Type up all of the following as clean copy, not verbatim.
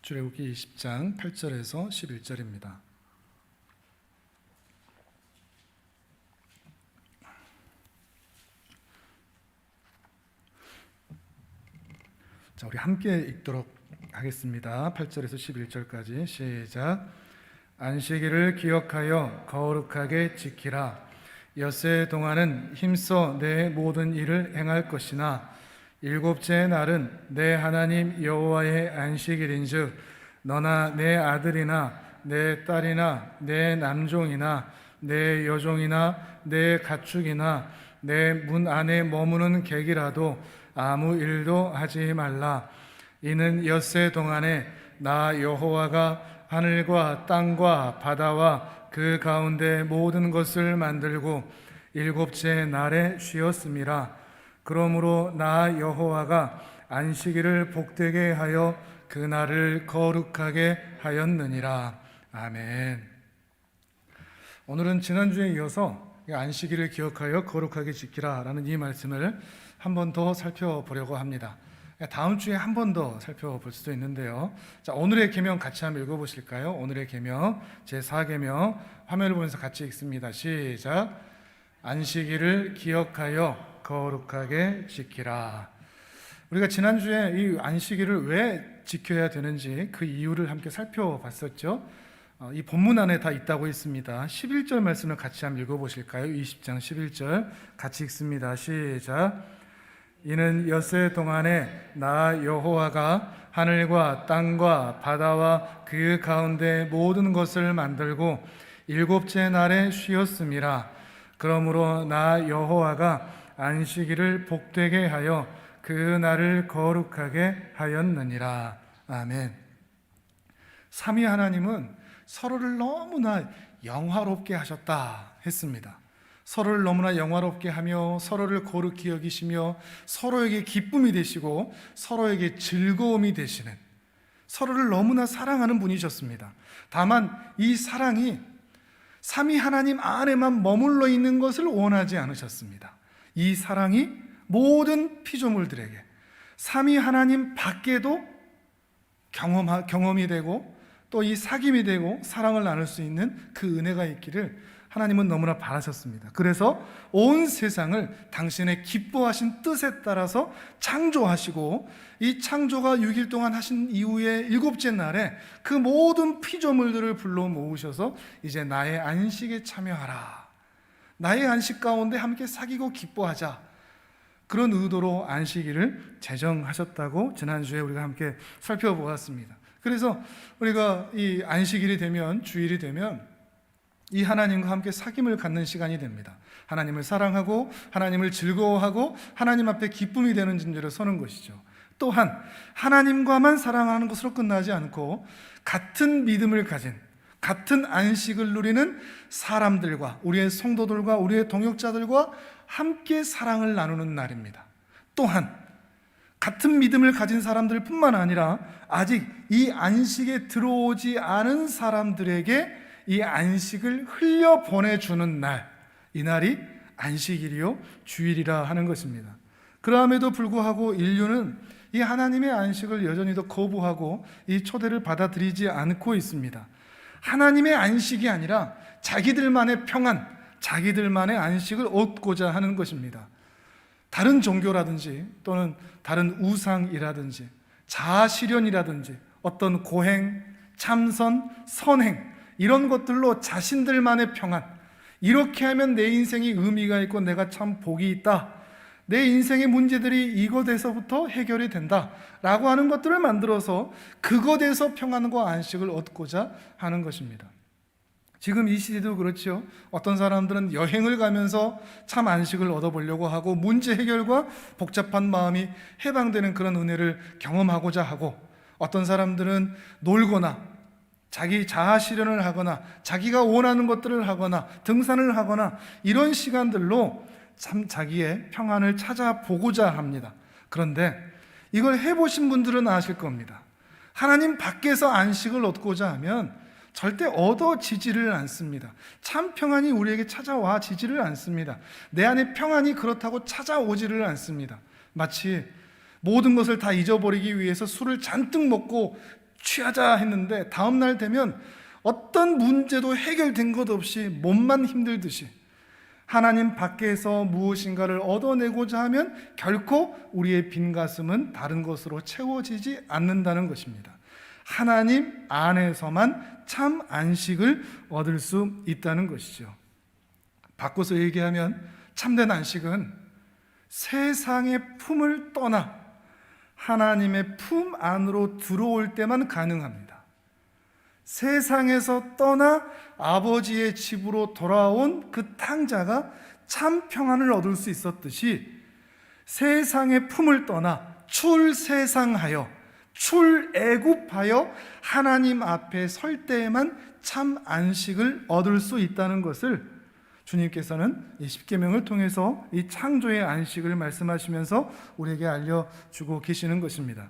출애굽기 20장 8절에서 11절입니다. 자, 우리 함께 읽도록 하겠습니다. 8절에서 11절까지 시작. 안식일을 기억하여 거룩하게 지키라. 엿새 동안은 힘써 내 모든 일을 행할 것이나 일곱째 날은 내 하나님 여호와의 안식일인즉 너나 내 아들이나 내 딸이나 내 남종이나 내 여종이나 내 가축이나 내 문 안에 머무는 객이라도 아무 일도 하지 말라. 이는 엿새 동안에 나 여호와가 하늘과 땅과 바다와 그 가운데 모든 것을 만들고 일곱째 날에 쉬었음이라. 그러므로 나 여호와가 안식일을 복되게 하여 그 날을 거룩하게 하였느니라. 아멘. 오늘은 지난주에 이어서 안식일을 기억하여 거룩하게 지키라 라는 이 말씀을 한 번 더 살펴보려고 합니다. 다음 주에 한 번 더 살펴볼 수도 있는데요. 자, 오늘의 계명 같이 한번 읽어보실까요? 오늘의 계명 제4계명 화면을 보면서 같이 읽습니다. 시작. 안식일을 기억하여 거룩하게 지키라. 우리가 지난주에 이 안식일을 왜 지켜야 되는지 그 이유를 함께 살펴봤었죠. 이 본문 안에 다 있다고 했습니다. 11절 말씀을 같이 한번 읽어보실까요? 20장 11절 같이 읽습니다. 시작. 이는 엿새 동안에 나 여호와가 하늘과 땅과 바다와 그 가운데 모든 것을 만들고 일곱째 날에 쉬었음이라. 그러므로 나 여호와가 안식일을 복되게 하여 그 날을 거룩하게 하였느니라. 아멘. 삼위 하나님은 서로를 너무나 영화롭게 하셨다 했습니다. 서로를 너무나 영화롭게 하며 서로를 거룩히 여기시며 서로에게 기쁨이 되시고 서로에게 즐거움이 되시는, 서로를 너무나 사랑하는 분이셨습니다. 다만 이 사랑이 삼위 하나님 안에만 머물러 있는 것을 원하지 않으셨습니다. 이 사랑이 모든 피조물들에게 삼위 하나님 밖에도 경험이 되고 또 이 사귐이 되고 사랑을 나눌 수 있는 그 은혜가 있기를 하나님은 너무나 바라셨습니다. 그래서 온 세상을 당신의 기뻐하신 뜻에 따라서 창조하시고 이 창조가 6일 동안 하신 이후에 일곱째 날에 그 모든 피조물들을 불러 모으셔서 이제 나의 안식에 참여하라, 나의 안식 가운데 함께 사귀고 기뻐하자, 그런 의도로 안식일을 제정하셨다고 지난주에 우리가 함께 살펴보았습니다. 그래서 우리가 이 안식일이 되면, 주일이 되면 이 하나님과 함께 사귐을 갖는 시간이 됩니다. 하나님을 사랑하고 하나님을 즐거워하고 하나님 앞에 기쁨이 되는 존재로 서는 것이죠. 또한 하나님과만 사랑하는 것으로 끝나지 않고 같은 믿음을 가진, 같은 안식을 누리는 사람들과, 우리의 성도들과 우리의 동역자들과 함께 사랑을 나누는 날입니다. 또한 같은 믿음을 가진 사람들뿐만 아니라 아직 이 안식에 들어오지 않은 사람들에게 이 안식을 흘려보내주는 날, 이 날이 안식일이요 주일이라 하는 것입니다. 그럼에도 불구하고 인류는 이 하나님의 안식을 여전히 더 거부하고 이 초대를 받아들이지 않고 있습니다. 하나님의 안식이 아니라 자기들만의 평안, 자기들만의 안식을 얻고자 하는 것입니다. 다른 종교라든지 또는 다른 우상이라든지 자아실현이라든지 어떤 고행, 참선, 선행, 이런 것들로 자신들만의 평안, 이렇게 하면 내 인생이 의미가 있고 내가 참 복이 있다, 내 인생의 문제들이 이것에서부터 해결이 된다 라고 하는 것들을 만들어서 그것에서 평안과 안식을 얻고자 하는 것입니다. 지금 이 시대도 그렇죠. 어떤 사람들은 여행을 가면서 참 안식을 얻어보려고 하고 문제 해결과 복잡한 마음이 해방되는 그런 은혜를 경험하고자 하고, 어떤 사람들은 놀거나 자기 자아 실현을 하거나 자기가 원하는 것들을 하거나 등산을 하거나 이런 시간들로 참 자기의 평안을 찾아보고자 합니다. 그런데 이걸 해보신 분들은 아실 겁니다. 하나님 밖에서 안식을 얻고자 하면 절대 얻어지지를 않습니다. 참 평안이 우리에게 찾아와지지를 않습니다. 내 안에 평안이 그렇다고 찾아오지를 않습니다. 마치 모든 것을 다 잊어버리기 위해서 술을 잔뜩 먹고 취하자 했는데 다음 날 되면 어떤 문제도 해결된 것 없이 몸만 힘들듯이 하나님 밖에서 무엇인가를 얻어내고자 하면 결코 우리의 빈 가슴은 다른 것으로 채워지지 않는다는 것입니다. 하나님 안에서만 참 안식을 얻을 수 있다는 것이죠. 바꿔서 얘기하면 참된 안식은 세상의 품을 떠나 하나님의 품 안으로 들어올 때만 가능합니다. 세상에서 떠나 아버지의 집으로 돌아온 그 탕자가 참 평안을 얻을 수 있었듯이 세상의 품을 떠나 출세상하여 출애굽하여 하나님 앞에 설 때에만 참 안식을 얻을 수 있다는 것을 주님께서는 이 십계명을 통해서 이 창조의 안식을 말씀하시면서 우리에게 알려주고 계시는 것입니다.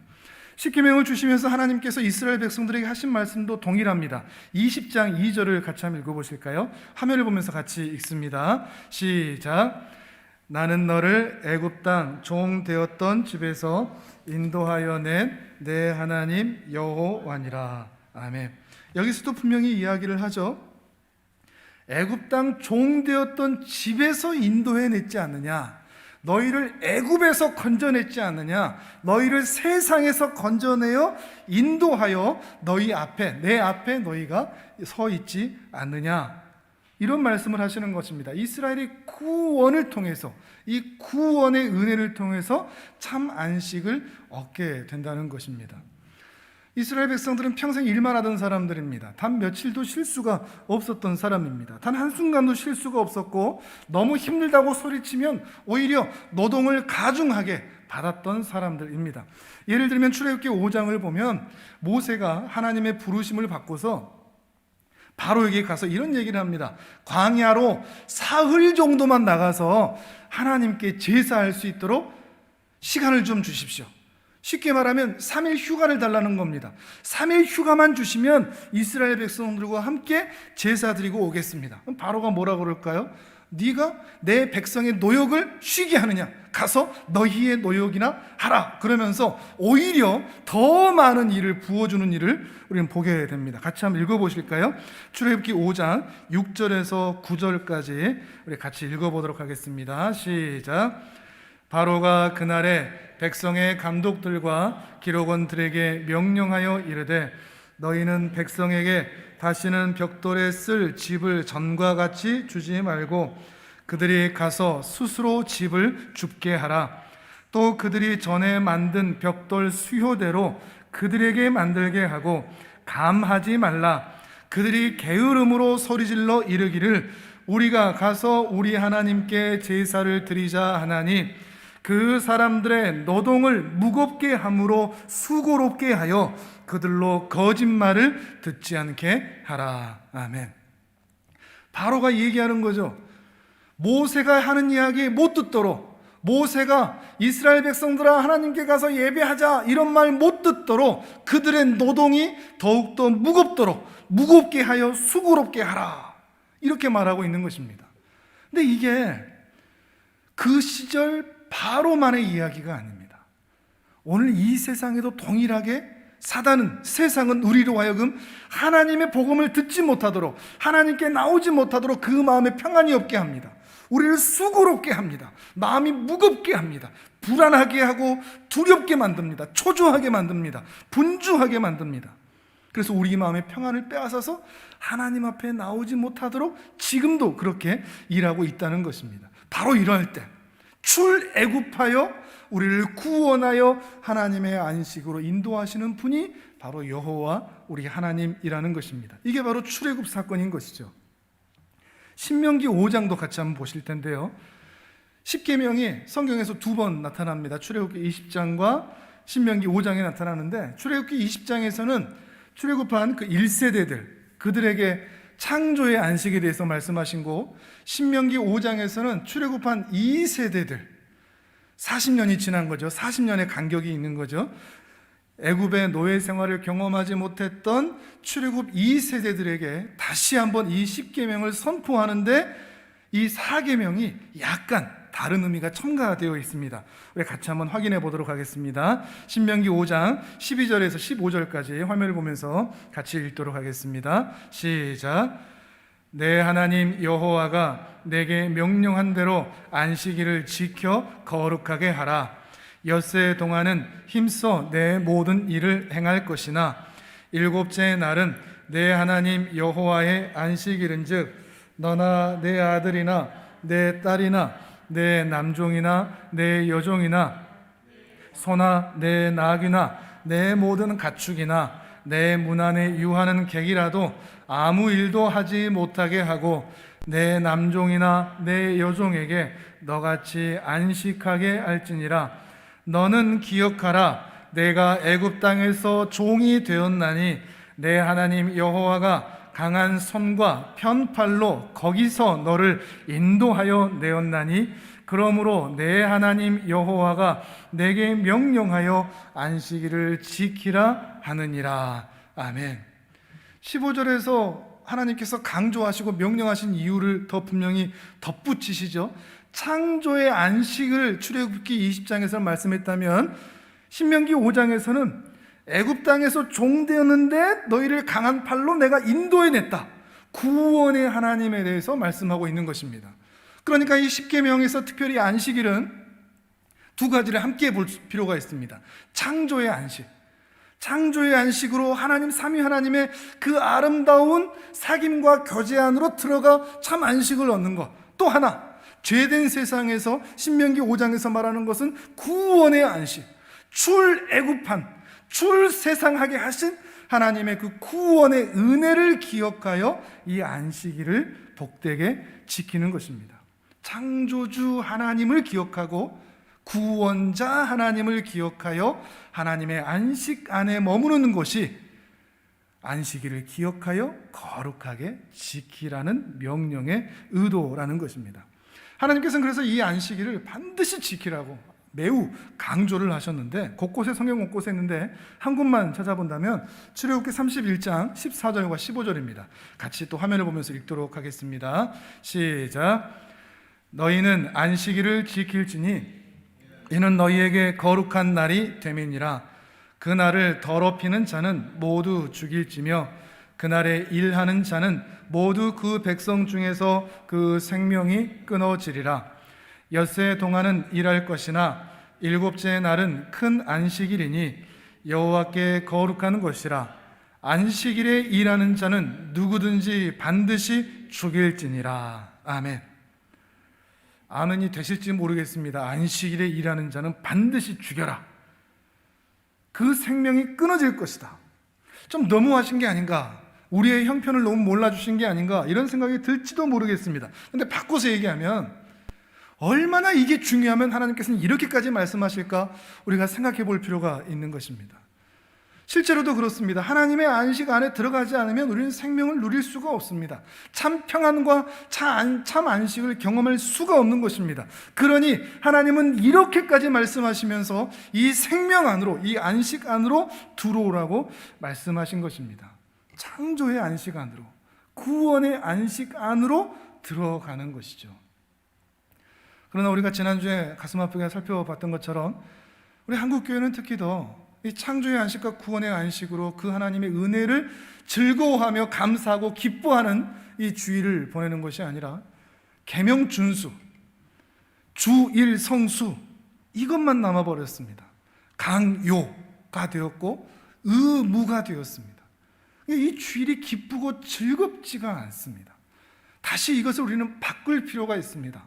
십계명을 주시면서 하나님께서 이스라엘 백성들에게 하신 말씀도 동일합니다. 20장 2절을 같이 한번 읽어보실까요? 화면을 보면서 같이 읽습니다. 시작. 나는 너를 애굽 땅 종 되었던 집에서 인도하여 낸 내 하나님 여호와니라. 아멘. 여기서도 분명히 이야기를 하죠. 애굽 땅 종 되었던 집에서 인도해냈지 않느냐, 너희를 애굽에서 건져냈지 않느냐, 너희를 세상에서 건져내어 인도하여 너희 앞에, 내 앞에 너희가 서 있지 않느냐, 이런 말씀을 하시는 것입니다. 이스라엘이 구원을 통해서, 이 구원의 은혜를 통해서 참 안식을 얻게 된다는 것입니다. 이스라엘 백성들은 평생 일만 하던 사람들입니다. 단 며칠도 쉴 수가 없었던 사람입니다. 단 한순간도 쉴 수가 없었고 너무 힘들다고 소리치면 오히려 노동을 가중하게 받았던 사람들입니다. 예를 들면 출애굽기 5장을 보면 모세가 하나님의 부르심을 받고서 바로에게 가서 이런 얘기를 합니다. 광야로 사흘 정도만 나가서 하나님께 제사할 수 있도록 시간을 좀 주십시오. 쉽게 말하면 3일 휴가를 달라는 겁니다. 3일 휴가만 주시면 이스라엘 백성들과 함께 제사 드리고 오겠습니다. 그럼 바로가 뭐라 그럴까요? 네가 내 백성의 노역을 쉬게 하느냐? 가서 너희의 노역이나 하라. 그러면서 오히려 더 많은 일을 부어주는 일을 우리는 보게 됩니다. 같이 한번 읽어보실까요? 출애굽기 5장 6절에서 9절까지 우리 같이 읽어보도록 하겠습니다. 시작. 바로가 그날에 백성의 감독들과 기록원들에게 명령하여 이르되 너희는 백성에게 다시는 벽돌에 쓸 집을 전과 같이 주지 말고 그들이 가서 스스로 집을 줍게 하라. 또 그들이 전에 만든 벽돌 수효대로 그들에게 만들게 하고 감하지 말라. 그들이 게으름으로 소리질러 이르기를 우리가 가서 우리 하나님께 제사를 드리자 하나니 그 사람들의 노동을 무겁게 함으로 수고롭게 하여 그들로 거짓말을 듣지 않게 하라. 아멘. 바로가 얘기하는 거죠. 모세가 하는 이야기 못 듣도록, 모세가 이스라엘 백성들아 하나님께 가서 예배하자 이런 말 못 듣도록 그들의 노동이 더욱더 무겁도록 무겁게 하여 수고롭게 하라, 이렇게 말하고 있는 것입니다. 근데 이게 그 시절 바로만의 이야기가 아닙니다. 오늘 이 세상에도 동일하게 사단은, 세상은 우리로 하여금 하나님의 복음을 듣지 못하도록, 하나님께 나오지 못하도록 그 마음에 평안이 없게 합니다. 우리를 수고롭게 합니다. 마음이 무겁게 합니다. 불안하게 하고 두렵게 만듭니다. 초조하게 만듭니다. 분주하게 만듭니다. 그래서 우리 마음의 평안을 빼앗아서 하나님 앞에 나오지 못하도록 지금도 그렇게 일하고 있다는 것입니다. 바로 이럴 때 출애굽하여 우리를 구원하여 하나님의 안식으로 인도하시는 분이 바로 여호와 우리 하나님이라는 것입니다. 이게 바로 출애굽 사건인 것이죠. 신명기 5장도 같이 한번 보실 텐데요, 십계명이 성경에서 두 번 나타납니다. 출애굽기 20장과 신명기 5장에 나타나는데, 출애굽기 20장에서는 출애굽한 그 1세대들, 그들에게 창조의 안식에 대해서 말씀하신 거, 신명기 5장에서는 출애굽한 2세대들, 40년이 지난 거죠. 40년의 간격이 있는 거죠. 애굽의 노예 생활을 경험하지 못했던 출애굽 2세대들에게 다시 한번 이 십계명을 선포하는데 이 4계명이 약간 다른 의미가 첨가되어 있습니다. 우리 같이 한번 확인해 보도록 하겠습니다. 신명기 5장 12절에서 15절까지 화면을 보면서 같이 읽도록 하겠습니다. 시작. 내 하나님 여호와가 내게 명령한 대로 안식일을 지켜 거룩하게 하라. 엿새 동안은 힘써 내 모든 일을 행할 것이나 일곱째 날은 내 하나님 여호와의 안식일은즉 너나 내 아들이나 내 딸이나 내 남종이나 내 여종이나 소나 내 낙이나 내 모든 가축이나 내 문 안에 유하는 객이라도 아무 일도 하지 못하게 하고 내 남종이나 내 여종에게 너같이 안식하게 할지니라. 너는 기억하라. 내가 애굽 땅에서 종이 되었나니 내 하나님 여호와가 강한 손과 편팔로 거기서 너를 인도하여 내었나니 그러므로 내 하나님 여호와가 내게 명령하여 안식일을 지키라 하느니라. 아멘. 15절에서 하나님께서 강조하시고 명령하신 이유를 더 분명히 덧붙이시죠. 창조의 안식을 출애굽기 20장에서 말씀했다면 신명기 5장에서는 애굽 땅에서 종되었는데 너희를 강한 팔로 내가 인도해냈다. 구원의 하나님에 대해서 말씀하고 있는 것입니다. 그러니까 이 십계명에서 특별히 안식일은 두 가지를 함께 볼 필요가 있습니다. 창조의 안식, 창조의 안식으로 하나님 삼위 하나님의 그 아름다운 사귐과 교제 안으로 들어가 참 안식을 얻는 것. 또 하나, 죄된 세상에서 신명기 5장에서 말하는 것은 구원의 안식, 출애굽한, 출세상하게 하신 하나님의 그 구원의 은혜를 기억하여 이 안식일을 복되게 지키는 것입니다. 창조주 하나님을 기억하고 구원자 하나님을 기억하여 하나님의 안식 안에 머무르는 것이 안식일을 기억하여 거룩하게 지키라는 명령의 의도라는 것입니다. 하나님께서는 그래서 이 안식일을 반드시 지키라고 매우 강조를 하셨는데 곳곳에 성경 곳곳에 있는데 한 곳만 찾아본다면 출애굽기 31장 14절과 15절입니다. 같이 또 화면을 보면서 읽도록 하겠습니다. 시작. 너희는 안식일을 지킬지니 이는 너희에게 거룩한 날이 됨이니라. 그 날을 더럽히는 자는 모두 죽일지며 그날에 일하는 자는 모두 그 백성 중에서 그 생명이 끊어지리라. 엿새 동안은 일할 것이나 일곱째 날은 큰 안식일이니 여호와께 거룩한 것이라. 안식일에 일하는 자는 누구든지 반드시 죽일지니라. 아멘. 아멘이 되실지 모르겠습니다. 안식일에 일하는 자는 반드시 죽여라. 그 생명이 끊어질 것이다. 좀 너무하신 게 아닌가, 우리의 형편을 너무 몰라주신 게 아닌가, 이런 생각이 들지도 모르겠습니다. 근데 바꿔서 얘기하면 얼마나 이게 중요하면 하나님께서는 이렇게까지 말씀하실까 우리가 생각해 볼 필요가 있는 것입니다. 실제로도 그렇습니다. 하나님의 안식 안에 들어가지 않으면 우리는 생명을 누릴 수가 없습니다. 참 평안과 참 안식을 경험할 수가 없는 것입니다. 그러니 하나님은 이렇게까지 말씀하시면서 이 생명 안으로, 이 안식 안으로 들어오라고 말씀하신 것입니다. 창조의 안식 안으로, 구원의 안식 안으로 들어가는 것이죠. 그러나 우리가 지난주에 가슴 아프게 살펴봤던 것처럼 우리 한국교회는 특히 더 이 창조의 안식과 구원의 안식으로 그 하나님의 은혜를 즐거워하며 감사하고 기뻐하는 이 주일을 보내는 것이 아니라 계명 준수, 주일 성수, 이것만 남아버렸습니다. 강요가 되었고 의무가 되었습니다. 이 주일이 기쁘고 즐겁지가 않습니다. 다시 이것을 우리는 바꿀 필요가 있습니다.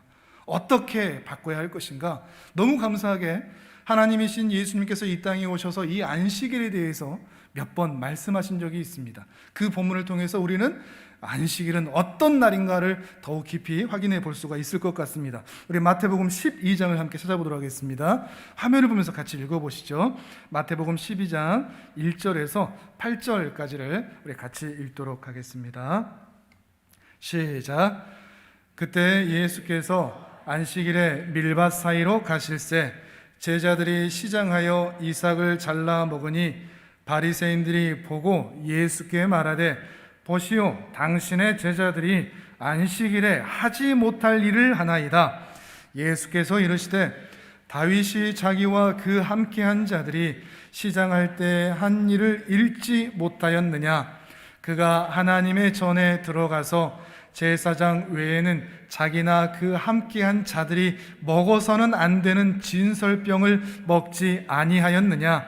어떻게 바꿔야 할 것인가? 너무 감사하게 하나님이신 예수님께서 이 땅에 오셔서 이 안식일에 대해서 몇 번 말씀하신 적이 있습니다. 그 본문을 통해서 우리는 안식일은 어떤 날인가를 더욱 깊이 확인해 볼 수가 있을 것 같습니다. 우리 마태복음 12장을 함께 찾아보도록 하겠습니다. 화면을 보면서 같이 읽어보시죠. 마태복음 12장 1절에서 8절까지를 우리 같이 읽도록 하겠습니다. 시작. 그때 예수께서 안식일에 밀밭 사이로 가실새 제자들이 시장하여 이삭을 잘라 먹으니 바리새인들이 보고 예수께 말하되 보시오, 당신의 제자들이 안식일에 하지 못할 일을 하나이다. 예수께서 이르시되 다윗이 자기와 그 함께한 자들이 시장할 때 한 일을 잃지 못하였느냐? 그가 하나님의 전에 들어가서 제사장 외에는 자기나 그 함께한 자들이 먹어서는 안 되는 진설병을 먹지 아니하였느냐?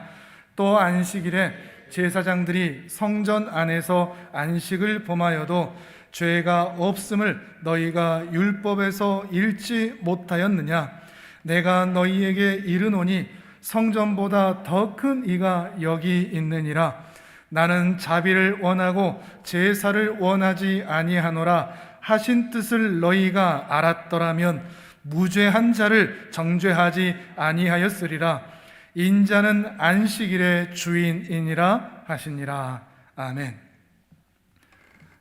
또 안식일에 제사장들이 성전 안에서 안식을 범하여도 죄가 없음을 너희가 율법에서 읽지 못하였느냐? 내가 너희에게 이르노니 성전보다 더 큰 이가 여기 있느니라. 나는 자비를 원하고 제사를 원하지 아니하노라 하신 뜻을 너희가 알았더라면 무죄한 자를 정죄하지 아니하였으리라. 인자는 안식일의 주인이니라 하시니라. 아멘.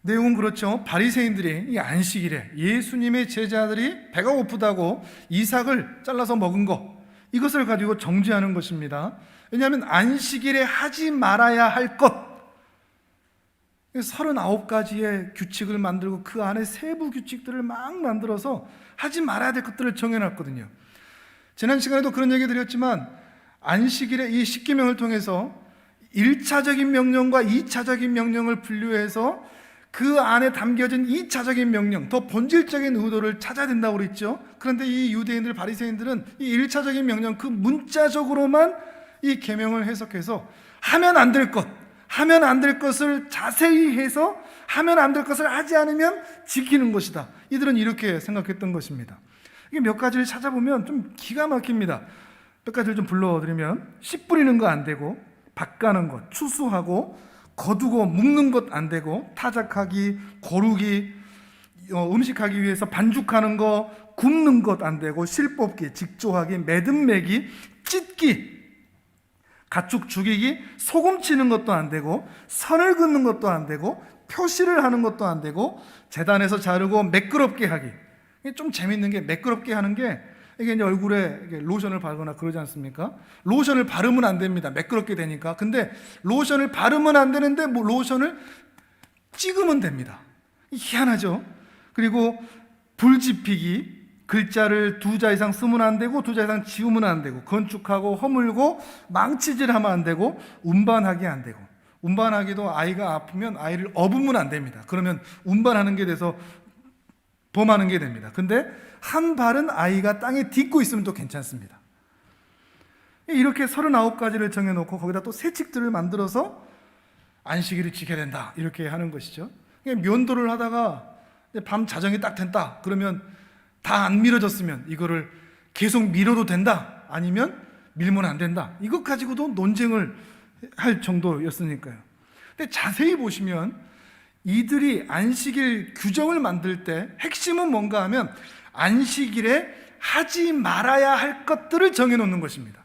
내용은 그렇죠. 바리새인들이 이 안식일에 예수님의 제자들이 배가 고프다고 이삭을 잘라서 먹은 것, 이것을 가지고 정죄하는 것입니다. 왜냐하면 안식일에 하지 말아야 할 것, 39가지의 규칙을 만들고 그 안에 세부 규칙들을 막 만들어서 하지 말아야 될 것들을 정해놨거든요. 지난 시간에도 그런 얘기 드렸지만 안식일에 이 십계명을 통해서 1차적인 명령과 2차적인 명령을 분류해서 그 안에 담겨진 2차적인 명령, 더 본질적인 의도를 찾아야 된다고 그랬죠. 그런데 이 유대인들, 바리새인들은 이 1차적인 명령, 그 문자적으로만 이 계명을 해석해서 하면 안 될 것, 하면 안 될 것을 자세히 해서 하면 안 될 것을 하지 않으면 지키는 것이다. 이들은 이렇게 생각했던 것입니다. 이게 몇 가지를 찾아보면 좀 기가 막힙니다. 몇 가지를 좀 불러드리면, 씨 뿌리는 거 안 되고, 밭 가는 것, 추수하고, 거두고 묶는 것 안 되고, 타작하기, 고르기, 음식하기 위해서 반죽하는 거, 굽는 것 안 되고, 실 뽑기, 직조하기, 매듭 매기, 찢기, 가축 죽이기, 소금 치는 것도 안 되고, 선을 긋는 것도 안 되고, 표시를 하는 것도 안 되고, 제단에서 자르고 매끄럽게 하기. 이게 좀 재밌는 게, 매끄럽게 하는 게 이게 이제 얼굴에 로션을 바르거나 그러지 않습니까? 로션을 바르면 안 됩니다. 매끄럽게 되니까. 근데 로션을 바르면 안 되는데 뭐 로션을 찍으면 됩니다. 희한하죠? 그리고 불 지피기, 글자를 2자 이상 쓰면 안 되고 2자 이상 지우면 안 되고, 건축하고 허물고 망치질하면 안 되고, 운반하기 안 되고, 운반하기도 아이가 아프면 아이를 업으면 안 됩니다. 그러면 운반하는 게 돼서 범하는 게 됩니다. 근데 한 발은 아이가 땅에 딛고 있으면 또 괜찮습니다. 이렇게 39가지를 정해놓고 거기다 또 세칙들을 만들어서 안식일을 지켜야 된다, 이렇게 하는 것이죠. 면도를 하다가 밤 자정이 딱 된다 그러면 다 안 밀어졌으면 이거를 계속 밀어도 된다, 아니면 밀면 안 된다, 이것 가지고도 논쟁을 할 정도였으니까요. 근데 자세히 보시면 이들이 안식일 규정을 만들 때 핵심은 뭔가 하면 안식일에 하지 말아야 할 것들을 정해놓는 것입니다.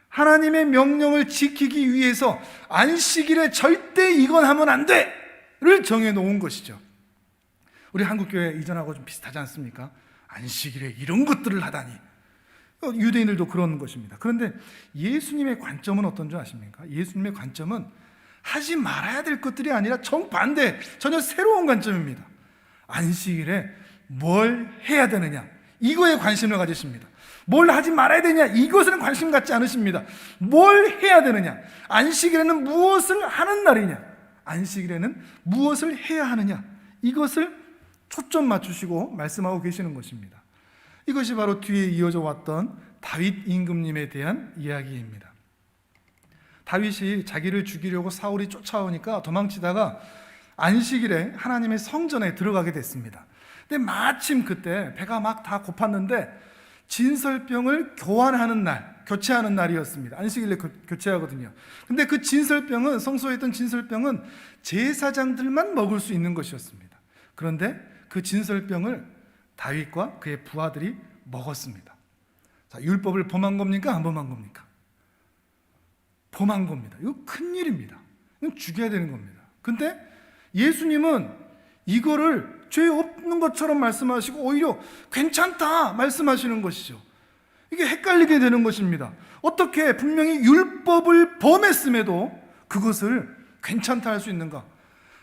하나님의 명령을 지키기 위해서 안식일에 절대 이건 하면 안 돼를 정해놓은 것이죠. 우리 한국교회 이전하고 좀 비슷하지 않습니까? 안식일에 이런 것들을 하다니. 유대인들도 그런 것입니다. 그런데 예수님의 관점은 어떤 줄 아십니까? 예수님의 관점은 하지 말아야 될 것들이 아니라 정반대, 전혀 새로운 관점입니다. 안식일에 뭘 해야 되느냐, 이거에 관심을 가지십니다. 뭘 하지 말아야 되냐, 이것에는 관심 갖지 않으십니다. 뭘 해야 되느냐, 안식일에는 무엇을 하는 날이냐, 안식일에는 무엇을 해야 하느냐, 이것을 초점 맞추시고 말씀하고 계시는 것입니다. 이것이 바로 뒤에 이어져 왔던 다윗 임금님에 대한 이야기입니다. 다윗이 자기를 죽이려고 사울이 쫓아오니까 도망치다가 안식일에 하나님의 성전에 들어가게 됐습니다. 근데 마침 그때 배가 막 다 고팠는데 진설병을 교환하는 날, 교체하는 날이었습니다. 안식일에 교체하거든요. 근데 그 진설병은, 성소에 있던 진설병은 제사장들만 먹을 수 있는 것이었습니다. 그런데 그 진설병을 다윗과 그의 부하들이 먹었습니다. 자, 율법을 범한 겁니까? 안 범한 겁니까? 범한 겁니다. 이거 큰일입니다. 이건 죽여야 되는 겁니다. 근데 예수님은 이거를 죄 없는 것처럼 말씀하시고 오히려 괜찮다 말씀하시는 것이죠. 이게 헷갈리게 되는 것입니다. 어떻게 분명히 율법을 범했음에도 그것을 괜찮다 할 수 있는가?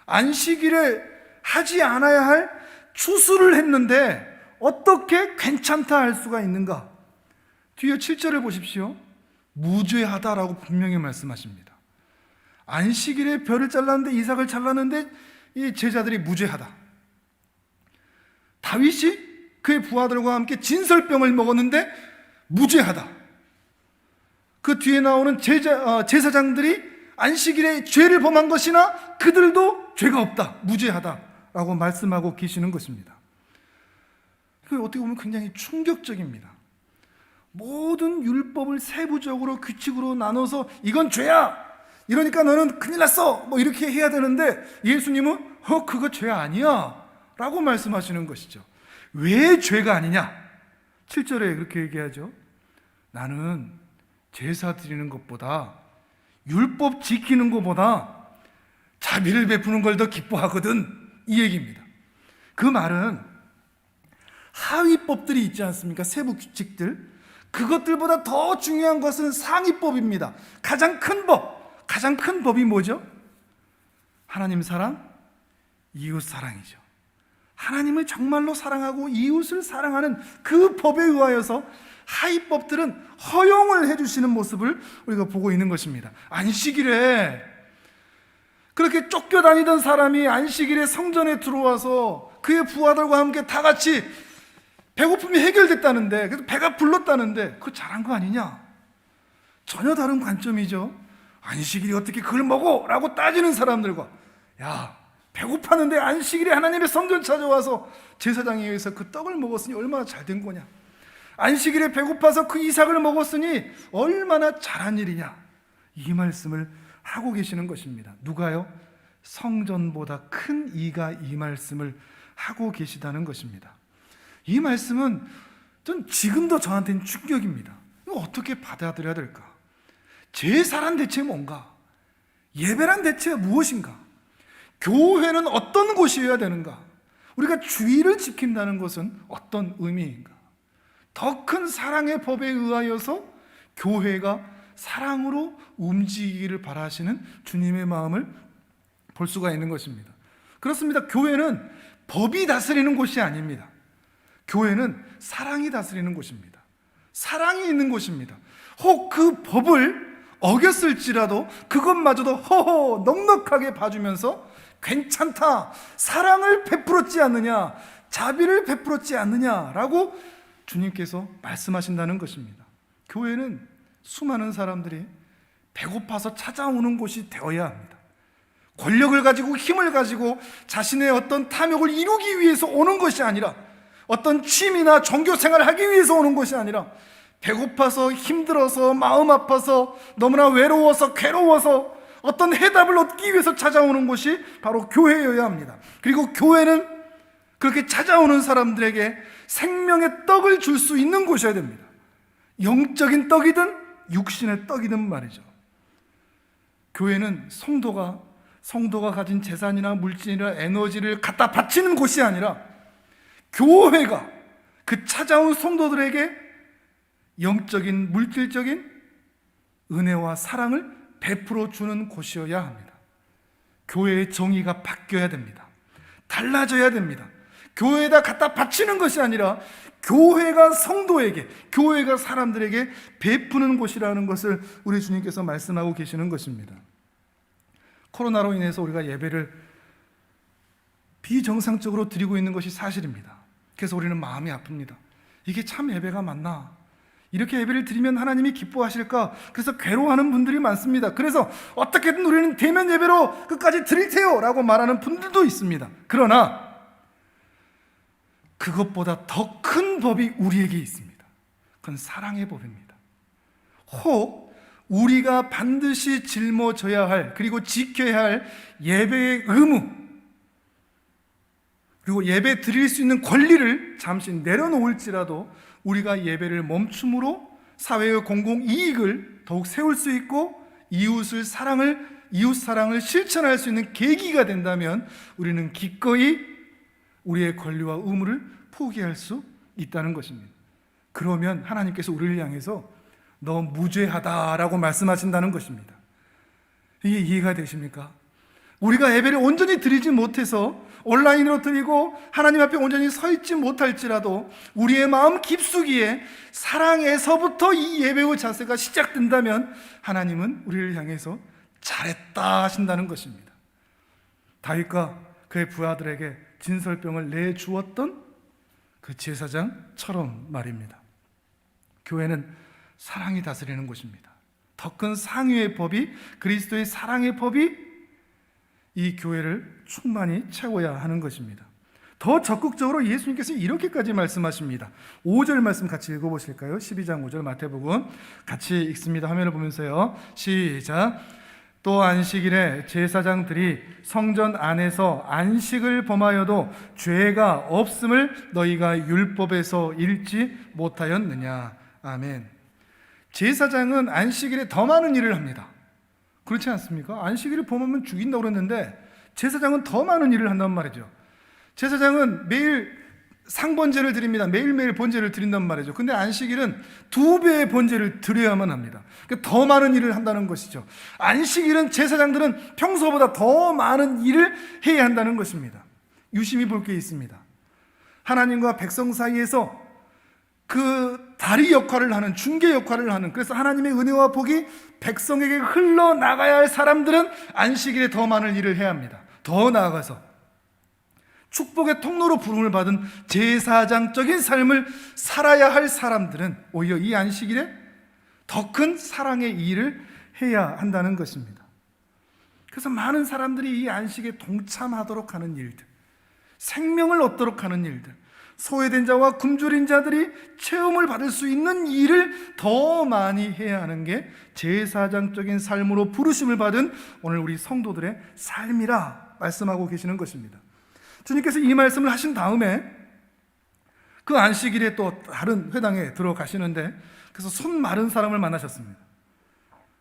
안식일에 하지 않아야 할 추수를 했는데 어떻게 괜찮다 할 수가 있는가? 뒤에 7절을 보십시오. 무죄하다라고 분명히 말씀하십니다. 안식일에 벼를 잘랐는데, 이삭을 잘랐는데 이 제자들이 무죄하다. 다윗이 그의 부하들과 함께 진설병을 먹었는데 무죄하다. 그 뒤에 나오는 제사장들이 안식일에 죄를 범한 것이나 그들도 죄가 없다, 무죄하다라고 말씀하고 계시는 것입니다. 그게 어떻게 보면 굉장히 충격적입니다. 모든 율법을 세부적으로 규칙으로 나눠서 이건 죄야, 이러니까 너는 큰일 났어, 뭐 이렇게 해야 되는데 예수님은 그거 죄 아니야 라고 말씀하시는 것이죠. 왜 죄가 아니냐? 7절에 그렇게 얘기하죠. 나는 제사 드리는 것보다, 율법 지키는 것보다 자비를 베푸는 걸 더 기뻐하거든, 이 얘기입니다. 그 말은 하위법들이 있지 않습니까? 세부 규칙들, 그것들보다 더 중요한 것은 상위법입니다. 가장 큰 법이 뭐죠? 하나님 사랑, 이웃 사랑이죠. 하나님을 정말로 사랑하고 이웃을 사랑하는 그 법에 의하여서 하위법들은 허용을 해주시는 모습을 우리가 보고 있는 것입니다. 안식일에 그렇게 쫓겨다니던 사람이 안식일에 성전에 들어와서 그의 부하들과 함께 다 같이 배고픔이 해결됐다는데, 그래서 배가 불렀다는데 그거 잘한 거 아니냐? 전혀 다른 관점이죠. 안식일이 어떻게 그걸 먹어? 라고 따지는 사람들과, 야, 배고팠는데 안식일에 하나님의 성전 찾아와서 제사장에 의해서 그 떡을 먹었으니 얼마나 잘된 거냐? 안식일에 배고파서 그 이삭을 먹었으니 얼마나 잘한 일이냐? 이 말씀을 하고 계시는 것입니다. 누가요? 성전보다 큰 이가 이 말씀을 하고 계시다는 것입니다. 이 말씀은 전 지금도 저한테는 충격입니다. 이거 어떻게 받아들여야 될까? 제사란 대체 뭔가? 예배란 대체 무엇인가? 교회는 어떤 곳이어야 되는가? 우리가 주의를 지킨다는 것은 어떤 의미인가? 더 큰 사랑의 법에 의하여서 교회가 사랑으로 움직이기를 바라시는 주님의 마음을 볼 수가 있는 것입니다. 그렇습니다. 교회는 법이 다스리는 곳이 아닙니다. 교회는 사랑이 다스리는 곳입니다. 사랑이 있는 곳입니다. 혹 그 법을 어겼을지라도 그것마저도 허허 넉넉하게 봐주면서 괜찮다, 사랑을 베풀었지 않느냐, 자비를 베풀었지 않느냐라고 주님께서 말씀하신다는 것입니다. 교회는 수많은 사람들이 배고파서 찾아오는 곳이 되어야 합니다. 권력을 가지고 힘을 가지고 자신의 어떤 탐욕을 이루기 위해서 오는 것이 아니라, 어떤 취미나 종교 생활을 하기 위해서 오는 것이 아니라, 배고파서 힘들어서 마음 아파서 너무나 외로워서 괴로워서 어떤 해답을 얻기 위해서 찾아오는 곳이 바로 교회여야 합니다. 그리고 교회는 그렇게 찾아오는 사람들에게 생명의 떡을 줄 수 있는 곳이어야 됩니다. 영적인 떡이든 육신의 떡이든 말이죠. 교회는 성도가 가진 재산이나 물질이나 에너지를 갖다 바치는 곳이 아니라, 교회가 그 찾아온 성도들에게 영적인 물질적인 은혜와 사랑을 베풀어 주는 곳이어야 합니다. 교회의 정의가 바뀌어야 됩니다. 달라져야 됩니다. 교회에다 갖다 바치는 것이 아니라 교회가 성도에게, 교회가 사람들에게 베푸는 곳이라는 것을 우리 주님께서 말씀하고 계시는 것입니다. 코로나로 인해서 우리가 예배를 비정상적으로 드리고 있는 것이 사실입니다. 그래서 우리는 마음이 아픕니다. 이게 참 예배가 맞나? 이렇게 예배를 드리면 하나님이 기뻐하실까? 그래서 괴로워하는 분들이 많습니다. 그래서 어떻게든 우리는 대면 예배로 끝까지 드릴 테요 라고 말하는 분들도 있습니다. 그러나 그것보다 더 큰 법이 우리에게 있습니다. 그건 사랑의 법입니다. 혹 우리가 반드시 짊어져야 할, 그리고 지켜야 할 예배의 의무, 그리고 예배 드릴 수 있는 권리를 잠시 내려놓을지라도 우리가 예배를 멈춤으로 사회의 공공이익을 더욱 세울 수 있고 이웃 사랑을 실천할 수 있는 계기가 된다면 우리는 기꺼이 우리의 권리와 의무를 포기할 수 있다는 것입니다. 그러면 하나님께서 우리를 향해서 너 무죄하다라고 말씀하신다는 것입니다. 이게 이해가 되십니까? 우리가 예배를 온전히 드리지 못해서 온라인으로 드리고 하나님 앞에 온전히 서 있지 못할지라도 우리의 마음 깊숙이에 사랑에서부터 이 예배의 자세가 시작된다면 하나님은 우리를 향해서 잘했다 하신다는 것입니다. 다윗과 그의 부하들에게 진설병을 내주었던 그 제사장처럼 말입니다. 교회는 사랑이 다스리는 곳입니다. 더 큰 상유의 법이, 그리스도의 사랑의 법이 이 교회를 충만히 채워야 하는 것입니다. 더 적극적으로 예수님께서 이렇게까지 말씀하십니다. 5절 말씀 같이 읽어보실까요? 12장 5절 마태복음 같이 읽습니다. 화면을 보면서요. 시작. 또 안식일에 제사장들이 성전 안에서 안식을 범하여도 죄가 없음을 너희가 율법에서 읽지 못하였느냐. 아멘. 제사장은 안식일에 더 많은 일을 합니다. 그렇지 않습니까? 안식일을 범하면 죽인다고 그랬는데 제사장은 더 많은 일을 한단 말이죠. 제사장은 매일 상번제를 드립니다. 매일매일 번제를 드린단 말이죠. 근데 안식일은 2배의 번제를 드려야만 합니다. 그러니까 더 많은 일을 한다는 것이죠. 안식일은 제사장들은 평소보다 더 많은 일을 해야 한다는 것입니다. 유심히 볼 게 있습니다. 하나님과 백성 사이에서 그 다리 역할을 하는, 중개 역할을 하는, 그래서 하나님의 은혜와 복이 백성에게 흘러나가야 할 사람들은 안식일에 더 많은 일을 해야 합니다. 더 나아가서 축복의 통로로 부름을 받은 제사장적인 삶을 살아야 할 사람들은 오히려 이 안식일에 더 큰 사랑의 일을 해야 한다는 것입니다. 그래서 많은 사람들이 이 안식에 동참하도록 하는 일들, 생명을 얻도록 하는 일들, 소외된 자와 굶주린 자들이 체험을 받을 수 있는 일을 더 많이 해야 하는 게 제사장적인 삶으로 부르심을 받은 오늘 우리 성도들의 삶이라 말씀하고 계시는 것입니다. 주님께서 이 말씀을 하신 다음에 그 안식일에 또 다른 회당에 들어가시는데 그래서 손 마른 사람을 만나셨습니다.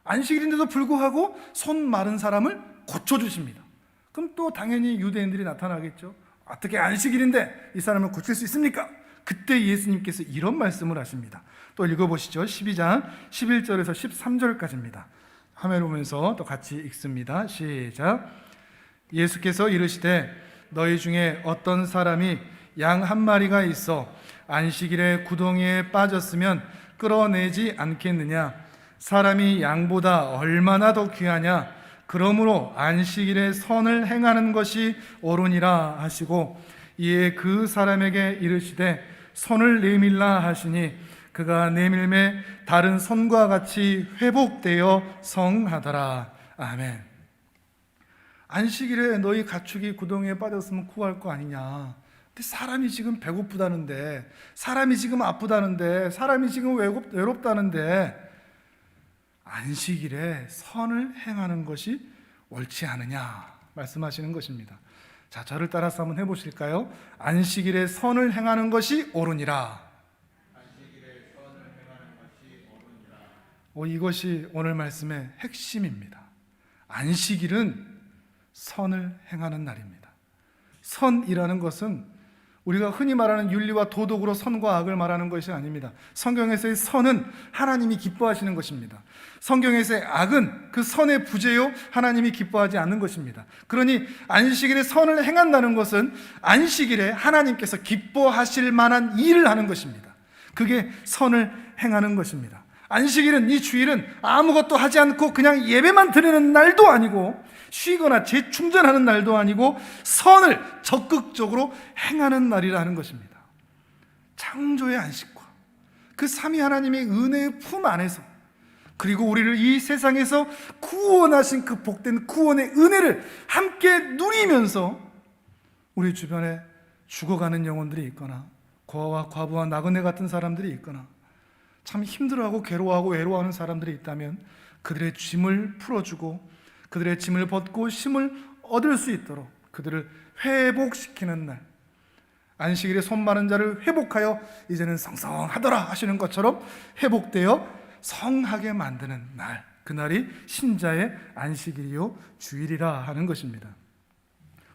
안식일인데도 불구하고 손 마른 사람을 고쳐주십니다. 그럼 또 당연히 유대인들이 나타나겠죠. 어떻게 안식일인데 이 사람을 고칠 수 있습니까? 그때 예수님께서 이런 말씀을 하십니다. 또 읽어보시죠. 12장 11절에서 13절까지입니다. 화면 보면서 또 같이 읽습니다. 시작. 예수께서 이르시되 너희 중에 어떤 사람이 양 한 마리가 있어 안식일에 구덩이에 빠졌으면 끌어내지 않겠느냐? 사람이 양보다 얼마나 더 귀하냐? 그러므로 안식일에 선을 행하는 것이 옳으니라 하시고 이에 그 사람에게 이르시되 손을 내밀라 하시니 그가 내밀매 다른 손과 같이 회복되어 성하더라. 아멘. 안식일에 너희 가축이 구덩이에 빠졌으면 구할 거 아니냐. 근데 사람이 지금 배고프다는데, 사람이 지금 아프다는데, 사람이 지금 외롭다는데 안식일에 선을 행하는 것이 옳지 않으냐 말씀하시는 것입니다. 자, 저를 따라서 한번 해보실까요? 안식일에 선을 행하는 것이 옳으니라. 안식일에 선을 행하는 것이 옳으니라. 이것이 오늘 말씀의 핵심입니다. 안식일은 선을 행하는 날입니다. 선이라는 것은 우리가 흔히 말하는 윤리와 도덕으로 선과 악을 말하는 것이 아닙니다. 성경에서의 선은 하나님이 기뻐하시는 것입니다. 성경에서의 악은 그 선의 부재요 하나님이 기뻐하지 않는 것입니다. 그러니 안식일에 선을 행한다는 것은 안식일에 하나님께서 기뻐하실 만한 일을 하는 것입니다. 그게 선을 행하는 것입니다. 안식일은, 이 주일은 아무것도 하지 않고 그냥 예배만 드리는 날도 아니고 쉬거나 재충전하는 날도 아니고 선을 적극적으로 행하는 날이라는 것입니다. 창조의 안식과 그 삼위 하나님의 은혜의 품 안에서, 그리고 우리를 이 세상에서 구원하신 그 복된 구원의 은혜를 함께 누리면서 우리 주변에 죽어가는 영혼들이 있거나 고아와 과부와 나그네 같은 사람들이 있거나 참 힘들어하고 괴로워하고 외로워하는 사람들이 있다면 그들의 짐을 풀어주고 그들의 짐을 벗고 쉼을 얻을 수 있도록 그들을 회복시키는 날, 안식일에 손 마른 자를 회복하여 이제는 성성하더라 하시는 것처럼 회복되어 성하게 만드는 날, 그날이 신자의 안식일이요 주일이라 하는 것입니다.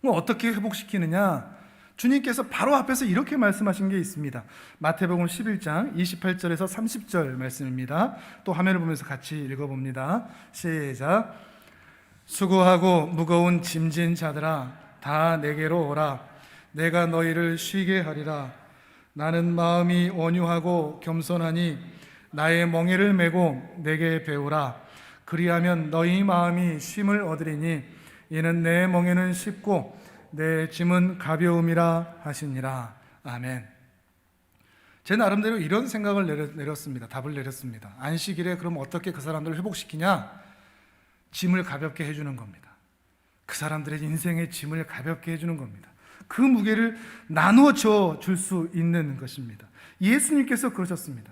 어떻게 회복시키느냐? 주님께서 바로 앞에서 이렇게 말씀하신 게 있습니다. 마태복음 11장 28절에서 30절 말씀입니다. 또 화면을 보면서 같이 읽어봅니다. 시작. 수고하고 무거운 짐진 자들아 다 내게로 오라. 내가 너희를 쉬게 하리라. 나는 마음이 온유하고 겸손하니 나의 멍에를 메고 내게 배우라. 그리하면 너희 마음이 쉼을 얻으리니 이는 내 멍에는 쉽고 내 짐은 가벼움이라 하시니라. 아멘. 제 나름대로 이런 생각을 내렸습니다. 답을 내렸습니다. 안식일에 그럼 어떻게 그 사람들을 회복시키냐? 짐을 가볍게 해주는 겁니다. 그 사람들의 인생의 짐을 가볍게 해주는 겁니다. 그 무게를 나누어 줄 수 있는 것입니다. 예수님께서 그러셨습니다.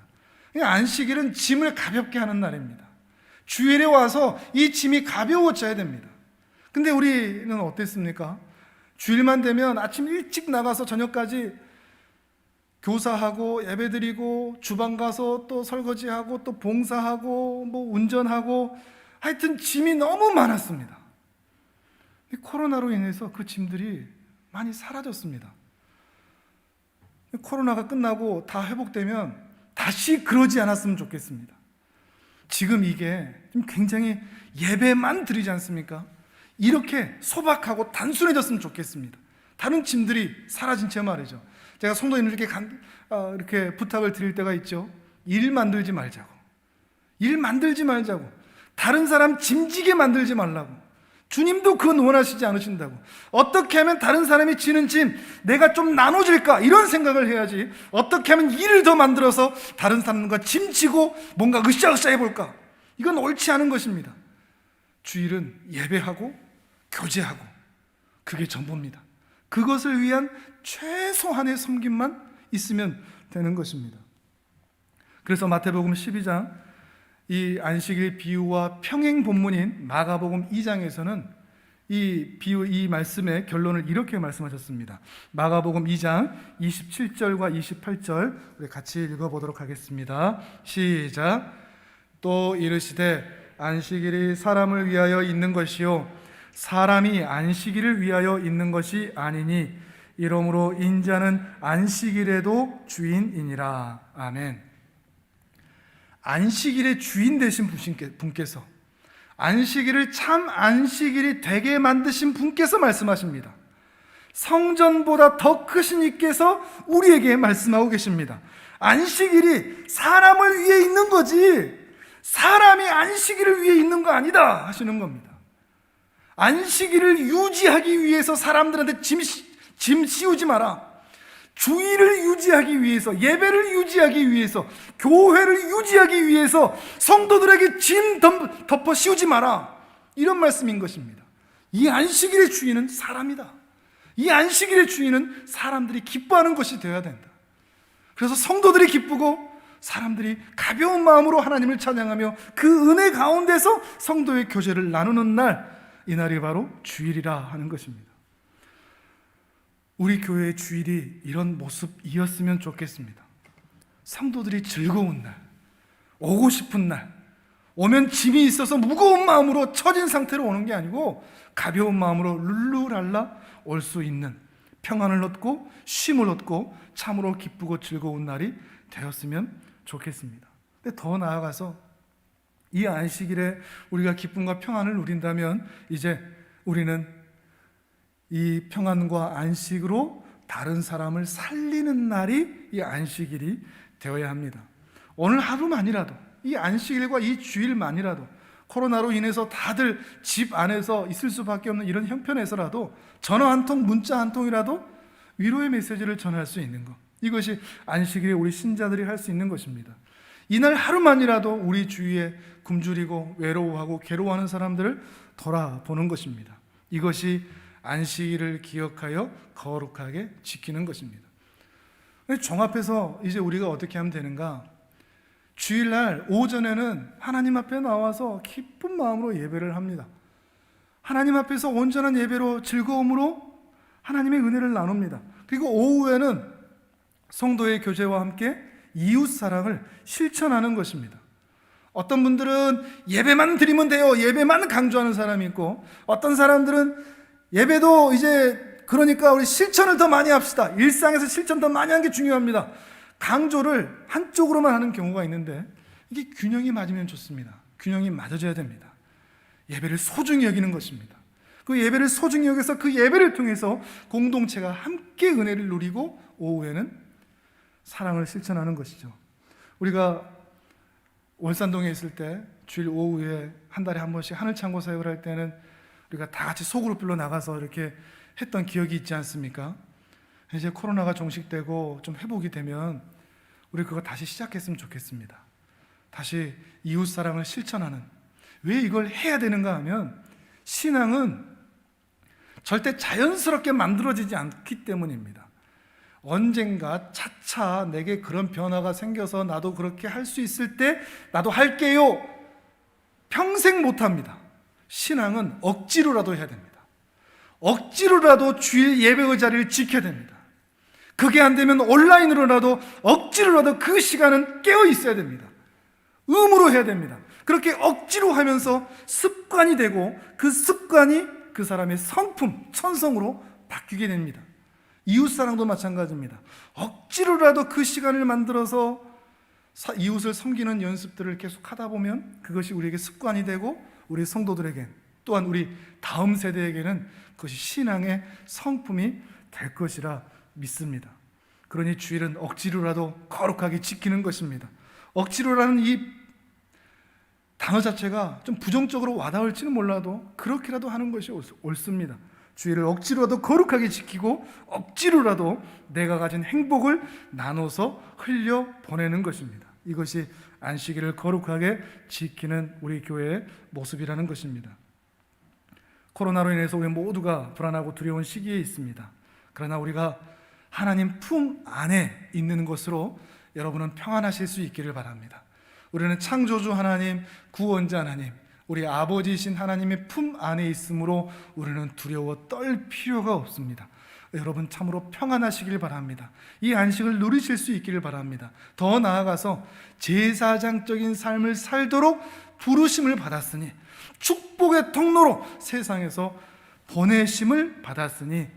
안식일은 짐을 가볍게 하는 날입니다. 주일에 와서 이 짐이 가벼워져야 됩니다. 근데 우리는 어땠습니까? 주일만 되면 아침 일찍 나가서 저녁까지 교사하고 예배드리고 주방 가서 또 설거지하고 또 봉사하고 뭐 운전하고 하여튼 짐이 너무 많았습니다. 코로나로 인해서 그 짐들이 많이 사라졌습니다. 코로나가 끝나고 다 회복되면 다시 그러지 않았으면 좋겠습니다. 지금 이게 좀 굉장히 예배만 드리지 않습니까? 이렇게 소박하고 단순해졌으면 좋겠습니다. 다른 짐들이 사라진 채 말이죠. 제가 성도님들께 이렇게 부탁을 드릴 때가 있죠. 일 만들지 말자고. 일 만들지 말자고. 다른 사람 짐지게 만들지 말라고. 주님도 그건 원하시지 않으신다고. 어떻게 하면 다른 사람이 지는 짐 내가 좀 나눠줄까 이런 생각을 해야지, 어떻게 하면 일을 더 만들어서 다른 사람과 짐지고 뭔가 으쌰으쌰 해볼까, 이건 옳지 않은 것입니다. 주일은 예배하고 교제하고 그게 전부입니다. 그것을 위한 최소한의 섬김만 있으면 되는 것입니다. 그래서 마태복음 12장 이 안식일 비유와 평행 본문인 마가복음 2장에서는 이 말씀의 결론을 이렇게 말씀하셨습니다. 마가복음 2장 27절과 28절 우리 같이 읽어보도록 하겠습니다. 시작. 또 이르시되 안식일이 사람을 위하여 있는 것이요 사람이 안식일을 위하여 있는 것이 아니니 이러므로 인자는 안식일에도 주인이니라. 아멘. 안식일의 주인 되신 분께서, 안식일을 참 안식일이 되게 만드신 분께서 말씀하십니다. 성전보다 더 크신 이께서 우리에게 말씀하고 계십니다. 안식일이 사람을 위해 있는 거지 사람이 안식일을 위해 있는 거 아니다 하시는 겁니다. 안식일을 유지하기 위해서 사람들한테 짐 씌우지 마라. 주의를 유지하기 위해서, 예배를 유지하기 위해서, 교회를 유지하기 위해서 성도들에게 짐 덮어 씌우지 마라, 이런 말씀인 것입니다. 이 안식일의 주인은 사람이다. 이 안식일의 주인은 사람들이 기뻐하는 것이 되어야 된다. 그래서 성도들이 기쁘고 사람들이 가벼운 마음으로 하나님을 찬양하며 그 은혜 가운데서 성도의 교제를 나누는 날, 이날이 바로 주일이라 하는 것입니다. 우리 교회의 주일이 이런 모습이었으면 좋겠습니다. 성도들이 즐거운 날, 오고 싶은 날, 오면 짐이 있어서 무거운 마음으로 처진 상태로 오는 게 아니고 가벼운 마음으로 룰루랄라 올 수 있는, 평안을 얻고 쉼을 얻고 참으로 기쁘고 즐거운 날이 되었으면 좋겠습니다. 근데 더 나아가서 이 안식일에 우리가 기쁨과 평안을 누린다면 이제 우리는 이 평안과 안식으로 다른 사람을 살리는 날이 이 안식일이 되어야 합니다. 오늘 하루만이라도, 이 안식일과 이 주일만이라도, 코로나로 인해서 다들 집 안에서 있을 수밖에 없는 이런 형편에서라도 전화 한 통, 문자 한 통이라도 위로의 메시지를 전할 수 있는 것, 이것이 안식일에 우리 신자들이 할 수 있는 것입니다. 이날 하루만이라도 우리 주위에 굶주리고 외로워하고 괴로워하는 사람들을 돌아보는 것입니다. 이것이 안식일을 기억하여 거룩하게 지키는 것입니다. 종합해서 이제 우리가 어떻게 하면 되는가? 주일날 오전에는 하나님 앞에 나와서 기쁜 마음으로 예배를 합니다. 하나님 앞에서 온전한 예배로 즐거움으로 하나님의 은혜를 나눕니다. 그리고 오후에는 성도의 교제와 함께 이웃 사랑을 실천하는 것입니다. 어떤 분들은 예배만 드리면 돼요, 예배만 강조하는 사람이 있고, 어떤 사람들은 예배도 이제 그러니까 우리 실천을 더 많이 합시다, 일상에서 실천 더 많이 하는 게 중요합니다, 강조를 한쪽으로만 하는 경우가 있는데 이게 균형이 맞으면 좋습니다. 균형이 맞아져야 됩니다. 예배를 소중히 여기는 것입니다. 그 예배를 소중히 여겨서 그 예배를 통해서 공동체가 함께 은혜를 누리고 오후에는 사랑을 실천하는 것이죠. 우리가 월산동에 있을 때 주일 오후에 한 달에 한 번씩 하늘창고 사역을 할 때는 우리가 다 같이 소그룹별로 나가서 이렇게 했던 기억이 있지 않습니까? 이제 코로나가 종식되고 좀 회복이 되면 우리 그거 다시 시작했으면 좋겠습니다. 다시 이웃사랑을 실천하는. 왜 이걸 해야 되는가 하면 신앙은 절대 자연스럽게 만들어지지 않기 때문입니다. 언젠가 차차 내게 그런 변화가 생겨서 나도 그렇게 할 수 있을 때 나도 할게요. 평생 못합니다. 신앙은 억지로라도 해야 됩니다. 억지로라도 주일 예배의 자리를 지켜야 됩니다. 그게 안 되면 온라인으로라도 억지로라도 그 시간은 깨어 있어야 됩니다. 의무로 해야 됩니다. 그렇게 억지로 하면서 습관이 되고 그 습관이 그 사람의 성품, 천성으로 바뀌게 됩니다. 이웃사랑도 마찬가지입니다. 억지로라도 그 시간을 만들어서 이웃을 섬기는 연습들을 계속 하다 보면 그것이 우리에게 습관이 되고 우리 성도들에게 또한 우리 다음 세대에게는 그것이 신앙의 성품이 될 것이라 믿습니다. 그러니 주일은 억지로라도 거룩하게 지키는 것입니다. 억지로라는 이 단어 자체가 좀 부정적으로 와닿을지는 몰라도 그렇게라도 하는 것이 옳습니다. 주일을 억지로라도 거룩하게 지키고 억지로라도 내가 가진 행복을 나눠서 흘려 보내는 것입니다. 이것이 안식일을 거룩하게 지키는 우리 교회의 모습이라는 것입니다. 코로나로 인해서 우리 모두가 불안하고 두려운 시기에 있습니다. 그러나 우리가 하나님 품 안에 있는 것으로 여러분은 평안하실 수 있기를 바랍니다. 우리는 창조주 하나님, 구원자 하나님, 우리 아버지이신 하나님의 품 안에 있으므로 우리는 두려워 떨 필요가 없습니다. 여러분 참으로 평안하시길 바랍니다. 이 안식을 누리실 수 있기를 바랍니다. 더 나아가서 제사장적인 삶을 살도록 부르심을 받았으니 축복의 통로로 세상에서 보내심을 받았으니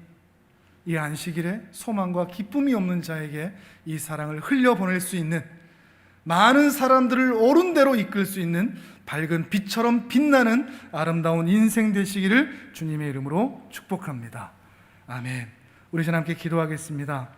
이 안식일에 소망과 기쁨이 없는 자에게 이 사랑을 흘려보낼 수 있는, 많은 사람들을 옳은 대로 이끌 수 있는 밝은 빛처럼 빛나는 아름다운 인생 되시기를 주님의 이름으로 축복합니다. 아멘. 우리 전 함께 기도하겠습니다.